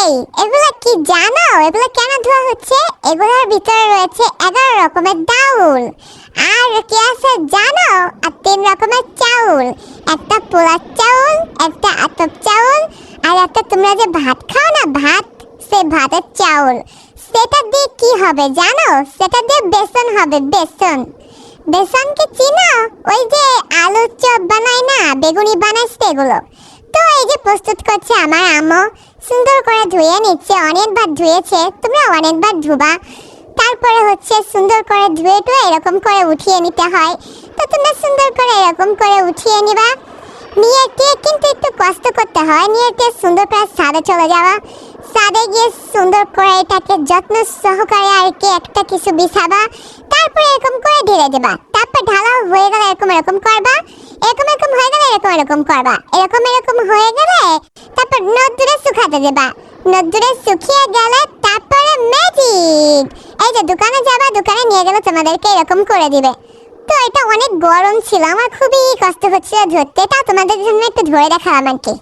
এই এগুলা কি জানো? এগুলা কেন ধোয়া হচ্ছে? এগুলোর ভিতরে রয়েছে 11 রকমের ডাউল। আর কি আছে জানো? আর 3 রকমের চাউল। একটা পোলার চাউল, একটা আতপ চাউল, আর একটা তোমরা যে ভাত খাও না, ভাত, সে ভাতের চাউল। সেটা দিয়ে কি হবে জানো? সেটা দিয়ে বেসন হবে, বেসন। বেসন কি চিনো? ওই যে আলুর চপ বানায় না, বেগুনি বানায় সেগুলো। তো এই যে প্রস্তুত করছে আমার আম্মু, সুন্দর করে ধুয়ে নিচ্ছে, অনেকবার ধুয়েছে, তোমরা অনেকবার ধুবা। তারপরে হচ্ছে সুন্দর করে ধুয়ে টুয়ে এরকম করে উঠিয়ে নিতে হয়। তো তোমরা সুন্দর করে এরকম করে উঠিয়ে নিবা। নিয়ে কিন্তু একটু কষ্ট করতে হয়, নিয়ে সুন্দর করে ছাদে চলে যাওয়া। ছাদে গিয়ে সুন্দর করে এটাকে যত্ন সহকারে আর কি একটা কিছু বিছাবা। তারপরে এরকম করে ঢেলে দেবা। তারপর ঢালা হয়ে গেলে এরকম করবা। এরকম হয়ে গেলে এরকম করবা। এরকম হয়ে গেলে তারপর নদ্দুরে শুকাতে দেবা। নদ্দুরে শুকিয়ে গেলে তারপরে ম্যাজিক, এই যে দোকানে যাবা, দোকানে নিয়ে গেলে তোমাদেরকে এরকম করে দিবে। তো এটা অনেক গরম ছিল, আমার খুবই কষ্ট হচ্ছিল ধরতে, তা তোমাদের জন্য একটু ধরে দেখালাম আর কি।